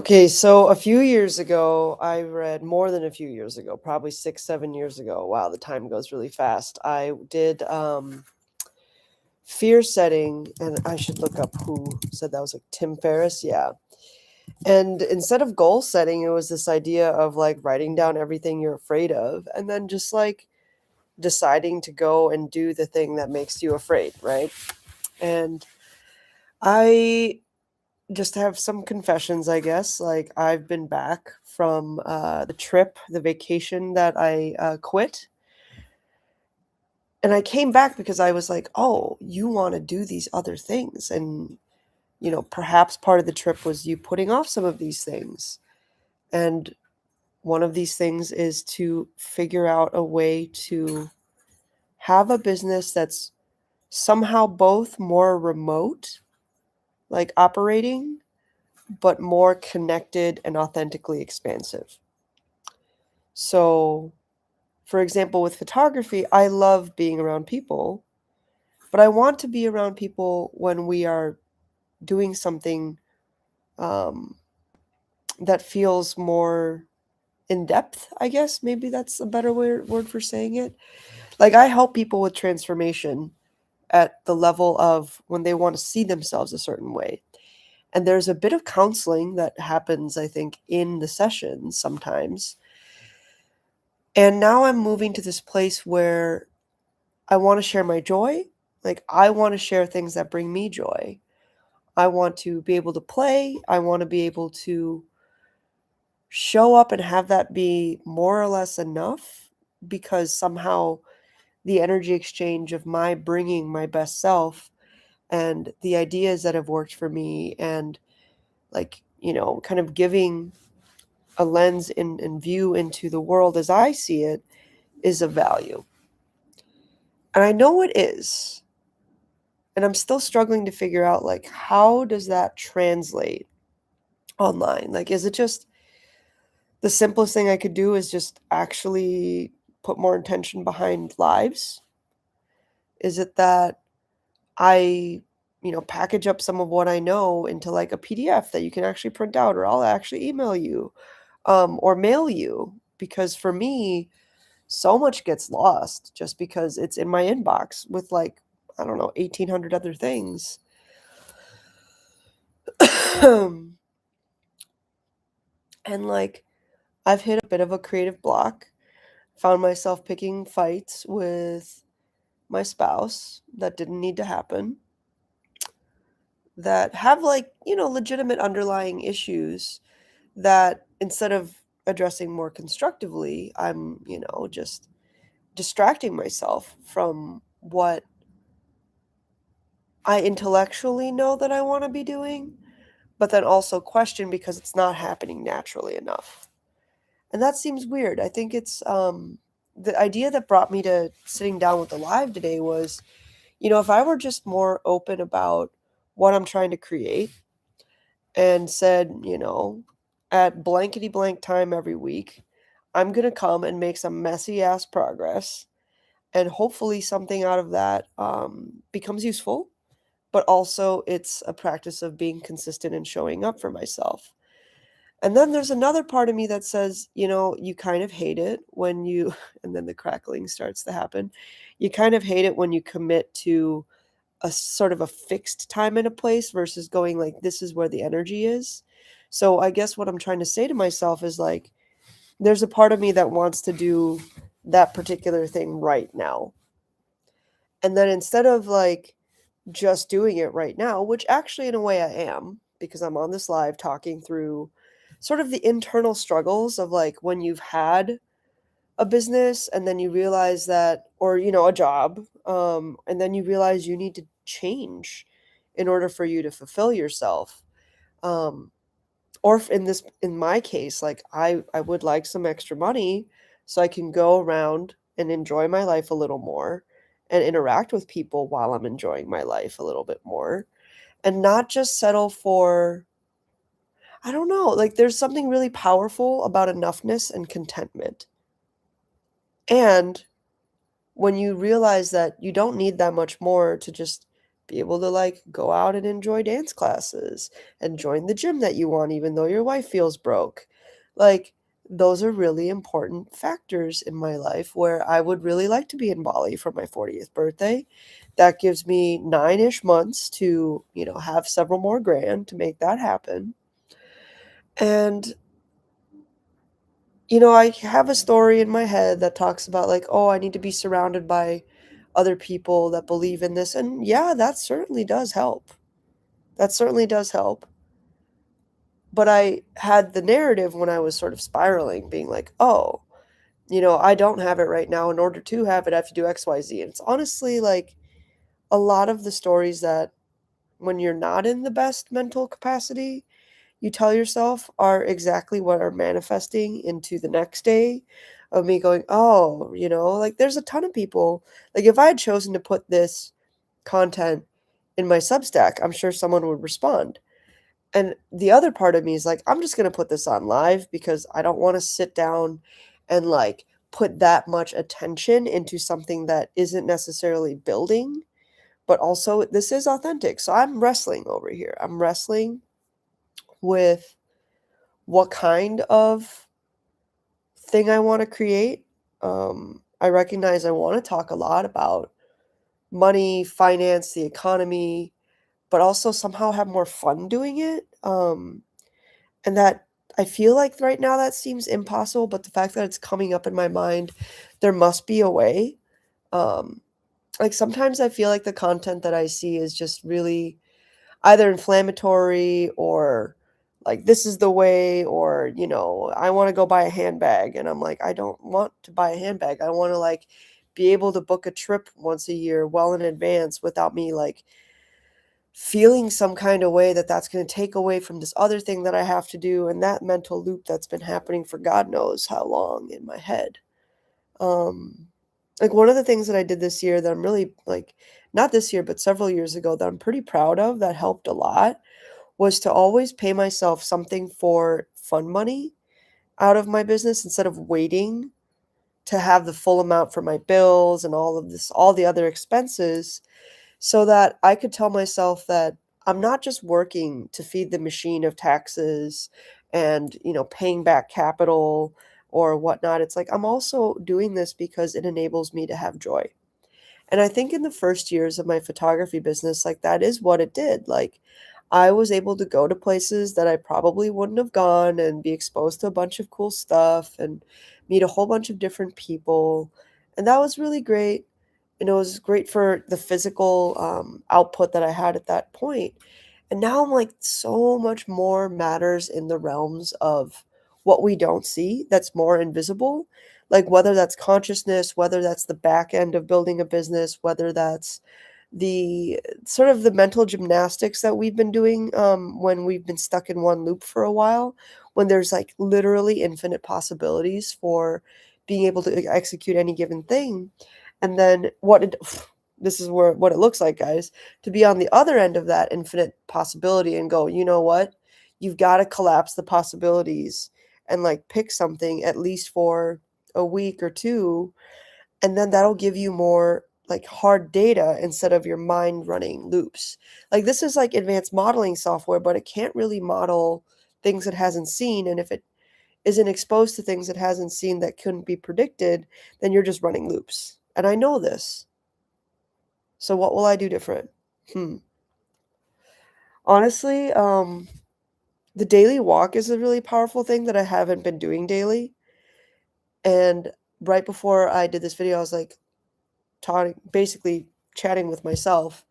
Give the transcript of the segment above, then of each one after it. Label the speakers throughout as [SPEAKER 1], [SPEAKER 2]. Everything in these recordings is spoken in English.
[SPEAKER 1] Okay, so a few years ago, I read more than a few years ago, probably 6, 7 years ago. Wow, the time goes really fast. I did fear setting, and I should look up who said that was like Tim Ferriss. Yeah. And instead of goal setting, it was this idea of like writing down everything you're afraid of and then just like deciding to go and do the thing that makes you afraid, right? And I just have some confessions, I guess. Like, I've been back from the trip, the vacation that I quit. And I came back because I was like, oh, you want to do these other things. And, perhaps part of the trip was you putting off some of these things. And one of these things is to figure out a way to have a business that's somehow both more remote, like operating, but more connected and authentically expansive. So, for example, with photography, I love being around people, but I want to be around people when we are doing something um, that feels more in depth, I guess. Maybe that's a better word for saying it. Like, I help people with transformation at the level of when they want to see themselves a certain way. And there's a bit of counseling that happens, I think, in the sessions sometimes. And now I'm moving to this place where I want to share my joy. Like, I want to share things that bring me joy. I want to be able to play. I want to be able to show up and have that be more or less enough because somehow the energy exchange of my bringing my best self and the ideas that have worked for me and, like, kind of giving a lens and view into the world as I see it is of value. And I know it is. And I'm still struggling to figure out, like, how does that translate online? Like, is it just the simplest thing I could do is just actually put more intention behind lives? Is it that I, package up some of what I know into like a PDF that you can actually print out, or I'll actually email you, or mail you? Because for me, so much gets lost just because it's in my inbox with like, I don't know, 1,800 other things. And like, I've hit a bit of a creative block, found myself picking fights with my spouse that didn't need to happen, that have like, legitimate underlying issues that instead of addressing more constructively, I'm, just distracting myself from what I intellectually know that I want to be doing, but then also question because it's not happening naturally enough. And that seems weird. I think it's the idea that brought me to sitting down with the live today was, if I were just more open about what I'm trying to create and said, at blankety blank time every week, I'm going to come and make some messy ass progress. And hopefully something out of that becomes useful, but also it's a practice of being consistent and showing up for myself. And then there's another part of me that says, you kind of hate it when you, and then the crackling starts to happen. You kind of hate it when you commit to a sort of a fixed time and a place versus going like, this is where the energy is. So I guess what I'm trying to say to myself is like, there's a part of me that wants to do that particular thing right now. And then instead of like just doing it right now, which actually in a way I am, because I'm on this live talking through sort of the internal struggles of like when you've had a business and then you realize that, or, a job, and then you realize you need to change in order for you to fulfill yourself. Um, or if in my case, like I would like some extra money so I can go around and enjoy my life a little more and interact with people while I'm enjoying my life a little bit more and not just settle for, I don't know, like there's something really powerful about enoughness and contentment. And when you realize that you don't need that much more to just be able to like go out and enjoy dance classes and join the gym that you want, even though your wife feels broke. Like, those are really important factors in my life where I would really like to be in Bali for my 40th birthday. That gives me 9-ish months to, have several more grand to make that happen. And I have a story in my head that talks about like, oh, I need to be surrounded by other people that believe in this. And yeah, that certainly does help. That certainly does help. But I had the narrative when I was sort of spiraling, being like, oh, I don't have it right now. In order to have it, I have to do XYZ. And it's honestly like a lot of the stories that when you're not in the best mental capacity, you tell yourself are exactly what are manifesting into the next day of me going, oh, like there's a ton of people. Like if I had chosen to put this content in my Substack, I'm sure someone would respond. And the other part of me is like, I'm just going to put this on live because I don't want to sit down and like put that much attention into something that isn't necessarily building, but also this is authentic. So I'm wrestling over here. I'm wrestling with what kind of thing I want to create. I recognize I want to talk a lot about money, finance, the economy, but also somehow have more fun doing it. And that I feel like right now that seems impossible, but the fact that it's coming up in my mind, there must be a way. Um, like sometimes I feel like the content that I see is just really either inflammatory or like this is the way, or I want to go buy a handbag and I'm like, I don't want to buy a handbag. I want to like be able to book a trip once a year well in advance without me like feeling some kind of way that that's going to take away from this other thing that I have to do, and that mental loop that's been happening for God knows how long in my head. Um like one of the things that I did this year that I'm really like, not this year but several years ago, that I'm pretty proud of, that helped a lot, was to always pay myself something for fun money out of my business instead of waiting to have the full amount for my bills and all the other expenses, so that I could tell myself that I'm not just working to feed the machine of taxes and, paying back capital or whatnot. It's like I'm also doing this because it enables me to have joy. And I think in the first years of my photography business, like that is what it did. Like I was able to go to places that I probably wouldn't have gone and be exposed to a bunch of cool stuff and meet a whole bunch of different people. And that was really great. And it was great for the physical output that I had at that point. And now I'm like, so much more matters in the realms of what we don't see that's more invisible. Like whether that's consciousness, whether that's the back end of building a business, whether that's the sort of the mental gymnastics that we've been doing when we've been stuck in one loop for a while, when there's like literally infinite possibilities for being able to execute any given thing. And then this is where what it looks like, guys, to be on the other end of that infinite possibility and go, you know what? You've got to collapse the possibilities and like pick something at least for a week or two, and then that'll give you more like hard data instead of your mind running loops. Like this is like advanced modeling software, but it can't really model things it hasn't seen. And if it isn't exposed to things it hasn't seen that couldn't be predicted, then you're just running loops. And I know this. So what will I do different? Hmm. Honestly, the daily walk is a really powerful thing that I haven't been doing daily. And right before I did this video, I was like talking, basically chatting with myself,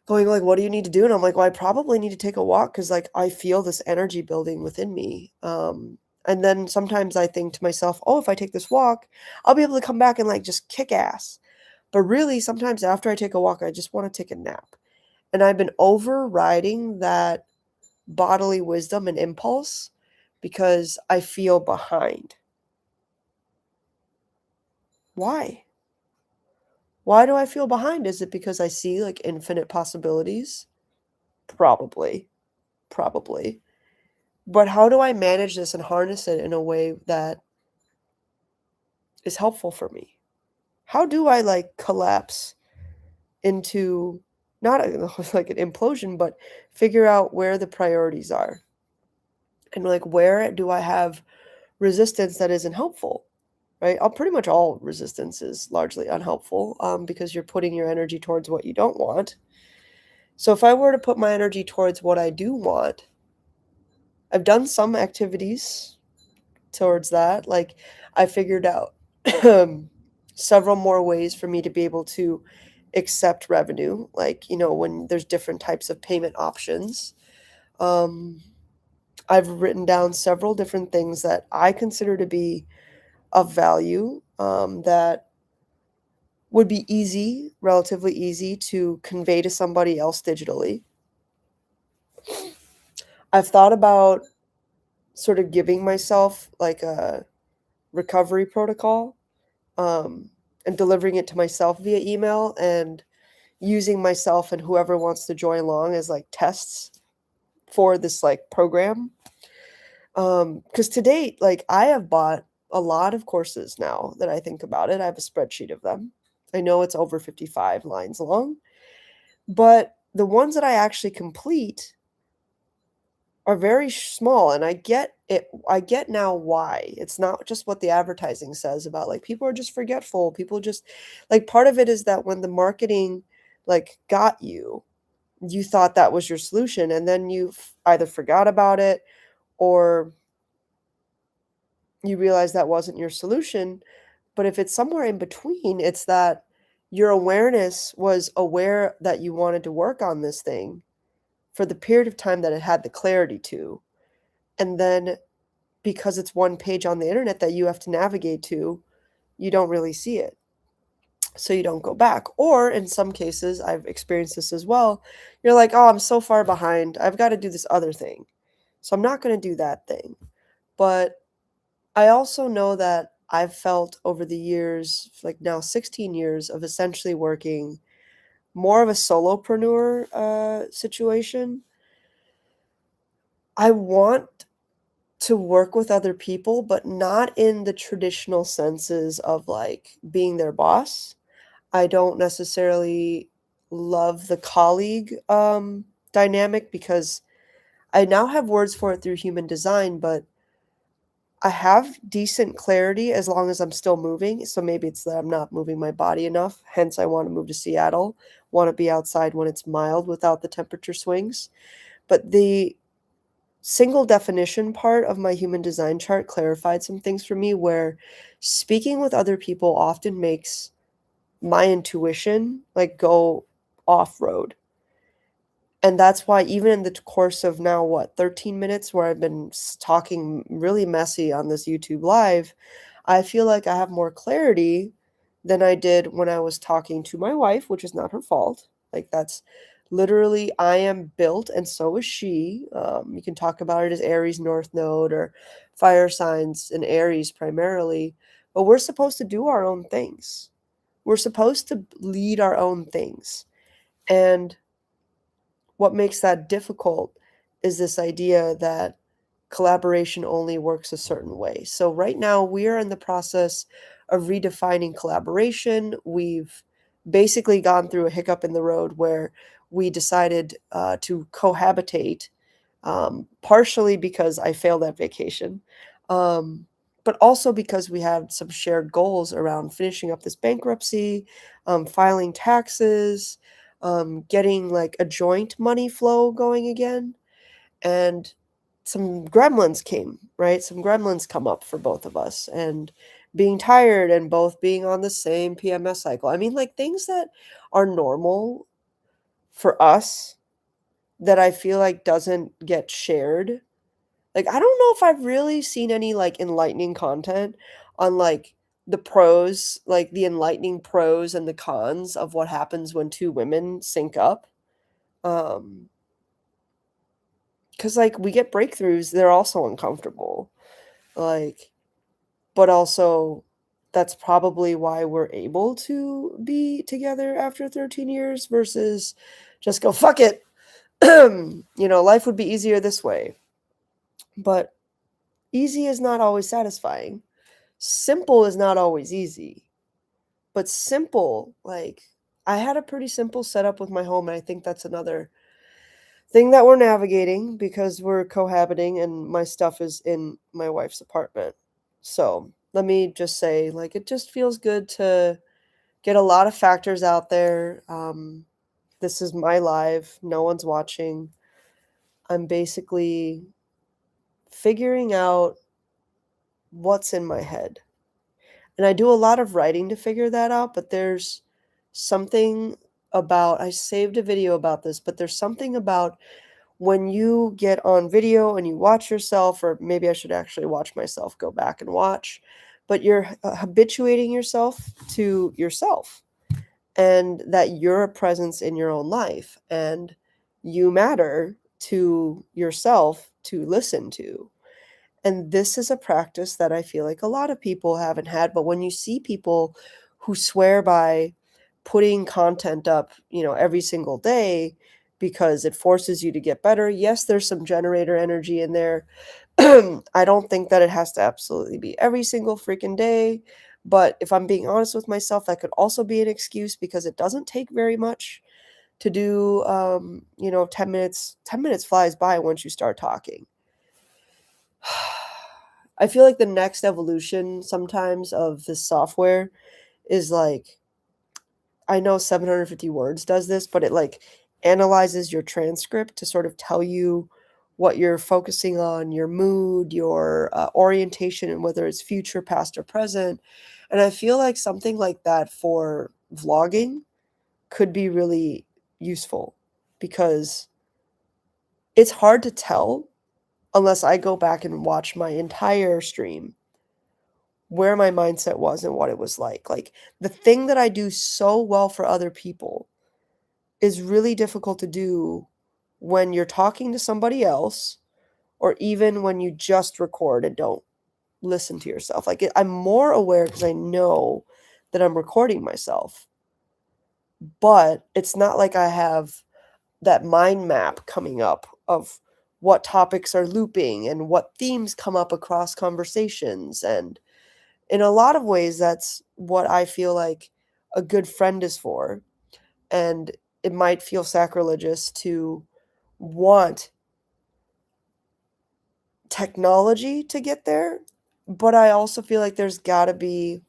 [SPEAKER 1] going like, "What do you need to do?" And I'm like, "Well, I probably need to take a walk because like I feel this energy building within me." And then sometimes I think to myself, "Oh, if I take this walk, I'll be able to come back and like just kick ass." But really, sometimes after I take a walk, I just want to take a nap. And I've been overriding that bodily wisdom and impulse because I feel behind. Why? Why do I feel behind? Is it because I see like infinite possibilities? Probably. Probably. But how do I manage this and harness it in a way that is helpful for me? How do I like collapse into not like an implosion, but figure out where the priorities are and like where do I have resistance that isn't helpful, right? Pretty much all resistance is largely unhelpful because you're putting your energy towards what you don't want. So if I were to put my energy towards what I do want, I've done some activities towards that. Like I figured out several more ways for me to be able to accept revenue, like, when there's different types of payment options. Um, I've written down several different things that I consider to be of value that would be easy, relatively easy to convey to somebody else digitally. I've thought about sort of giving myself like a recovery protocol um, and delivering it to myself via email and using myself and whoever wants to join along as like tests for this like program. Because to date, like I have bought a lot of courses now that I think about it. I have a spreadsheet of them. I know it's over 55 lines long, but the ones that I actually complete are very small, and I get it. I get now why. It's not just what the advertising says about like people are just forgetful. People just like part of it is that when the marketing like got you, you thought that was your solution and then you either forgot about it or you realize that wasn't your solution. But if it's somewhere in between, it's that your awareness was aware that you wanted to work on this thing for the period of time that it had the clarity to. And then because it's one page on the internet that you have to navigate to, you don't really see it. So you don't go back. Or in some cases, I've experienced this as well. You're like, oh, I'm so far behind. I've got to do this other thing. So I'm not going to do that thing. But I also know that I've felt over the years, like now 16 years of essentially working more of a solopreneur situation. I want to work with other people, but not in the traditional senses of like being their boss. I don't necessarily love the colleague dynamic because I now have words for it through human design, but I have decent clarity as long as I'm still moving. So maybe it's that I'm not moving my body enough. Hence, I want to move to Seattle, want to be outside when it's mild without the temperature swings. But the single definition part of my human design chart clarified some things for me where speaking with other people often makes my intuition like go off road. And that's why even in the course of now what 13 minutes where I've been talking really messy on this YouTube live, I feel like I have more clarity than I did when I was talking to my wife, which is not her fault. Like that's literally I am built and so is she. You can talk about it as Aries North Node or fire signs in Aries primarily, but we're supposed to do our own things. We're supposed to lead our own things. And what makes that difficult is this idea that collaboration only works a certain way. So right now we are in the process of redefining collaboration. We've basically gone through a hiccup in the road where we decided to cohabitate, partially because I failed at vacation, um, but also because we had some shared goals around finishing up this bankruptcy, filing taxes, getting like a joint money flow going again. And some gremlins came, right? Some gremlins come up for both of us and being tired and both being on the same PMS cycle. I mean, like things that are normal for us that I feel like doesn't get shared. Like, I don't know if I've really seen any like enlightening content on like the pros, like the enlightening pros and the cons of what happens when two women sync up. Um, because like we get breakthroughs, they're also uncomfortable. Like, but also that's probably why we're able to be together after 13 years versus just go fuck it. Life would be easier this way. But easy is not always satisfying. Simple is not always easy. But simple, like I had a pretty simple setup with my home, and I think that's another thing that we're navigating because we're cohabiting and my stuff is in my wife's apartment. So, let me just say, like, it just feels good to get a lot of factors out there. This is my live, no one's watching. I'm basically figuring out what's in my head. And I do a lot of writing to figure that out, but there's something about, I saved a video about this, but there's something about when you get on video and you watch yourself, or maybe I should actually watch myself, go back and watch, but you're habituating yourself to yourself and that you're a presence in your own life and you matter to yourself to listen to. And this is a practice that I feel like a lot of people haven't had. But when you see people who swear by putting content up, every single day because it forces you to get better, yes, there's some generator energy in there. I don't think that it has to absolutely be every single freaking day. But if I'm being honest with myself, that could also be an excuse because it doesn't take very much to do, 10 minutes. 10 minutes flies by once you start talking. I feel like the next evolution sometimes of this software is like, I know 750 words does this, but it like analyzes your transcript to sort of tell you what you're focusing on, your mood, your orientation, and whether it's future, past, or present. And I feel like something like that for vlogging could be really useful because it's hard to tell unless I go back and watch my entire stream where my mindset was and what it was like. Like the thing that I do so well for other people is really difficult to do when you're talking to somebody else or even when you just record and don't listen to yourself. Like I'm more aware because I know that I'm recording myself, but it's not like I have that mind map coming up of what topics are looping and what themes come up across conversations. And in a lot of ways, that's what I feel like a good friend is for. And it might feel sacrilegious to want technology to get there, but I also feel like there's got to be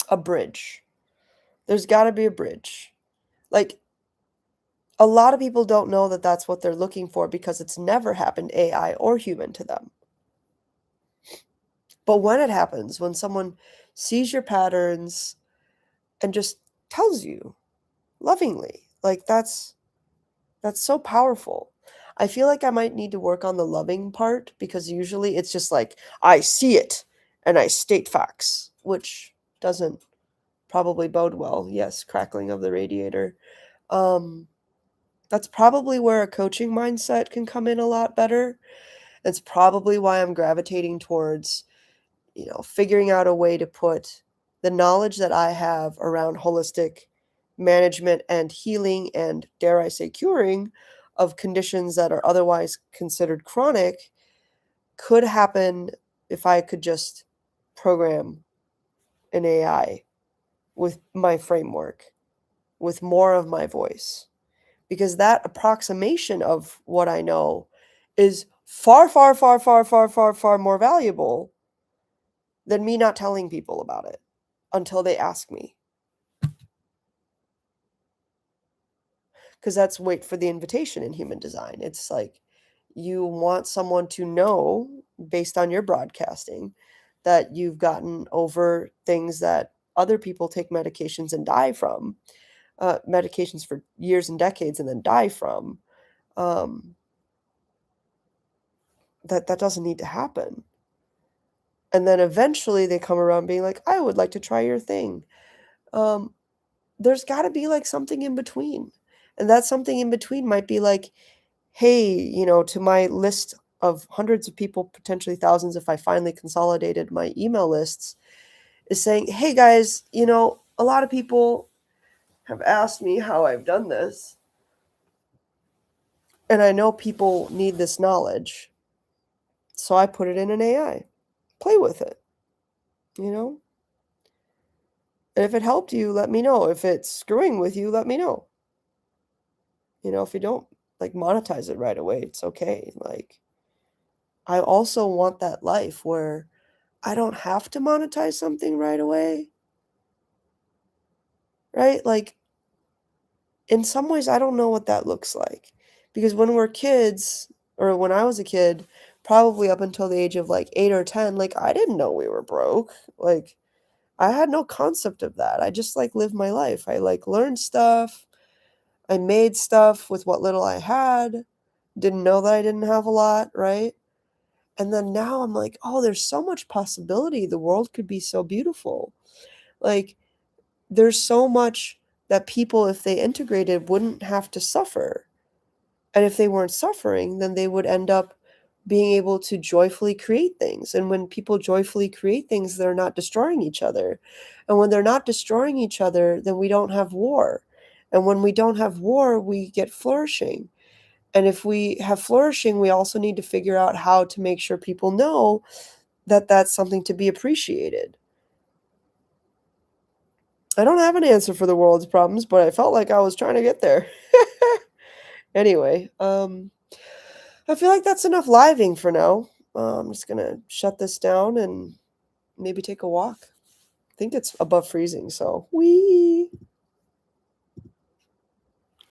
[SPEAKER 1] a bridge. There's got to be a bridge. Like a lot of people don't know that that's what they're looking for because it's never happened AI or human to them. But when it happens, when someone sees your patterns and just tells you lovingly, like that's so powerful. I feel like I might need to work on the loving part because usually it's just like I see it and I state facts, which doesn't probably bode well. Yes, crackling of the radiator. Um that's probably where a coaching mindset can come in a lot better. That's probably why I'm gravitating towards figuring out a way to put the knowledge that I have around holistic management and healing and, dare I say, curing of conditions that are otherwise considered chronic could happen if I could just program an AI with my framework, with more of my voice. Because that approximation of what I know is far, far, far, far, far, far, far more valuable than me not telling people about it until they ask me. Because that's wait for the invitation in human design. It's like you want someone to know based on your broadcasting that you've gotten over things that other people take medications and die from, medications for years and decades and then die from. Um, that doesn't need to happen. And then eventually they come around being like, I would like to try your thing. Um, there's got to be like something in between. And that something in between might be like, hey, to my list of hundreds of people, potentially thousands, if I finally consolidated my email lists, is saying, hey guys, a lot of people have asked me how I've done this. And I know people need this knowledge. So I put it in an AI. Play with it, you know? And if it helped you, let me know. If it's screwing with you, let me know. If you don't like monetize it right away, it's okay. Like I also want that life where I don't have to monetize something right away, right? Like in some ways I don't know what that looks like. Because when we're kids or when I was a kid, probably up until the age of like 8 or 10, like I didn't know we were broke. Like I had no concept of that. I just like lived my life. I like learned stuff. I made stuff with what little I had. Didn't know that I didn't have a lot, right? And then now I'm like, "Oh, there's so much possibility. The world could be so beautiful." Like, there's so much that people, if they integrated, wouldn't have to suffer. And if they weren't suffering, then they would end up being able to joyfully create things. And when people joyfully create things, they're not destroying each other. And when they're not destroying each other, then we don't have war. And when we don't have war, we get flourishing. And if we have flourishing, we also need to figure out how to make sure people know that that's something to be appreciated. I don't have an answer for the world's problems, but I felt like I was trying to get there. Anyway, I feel like that's enough living for now. I'm just gonna shut this down and maybe take a walk. I think it's above freezing, so wee.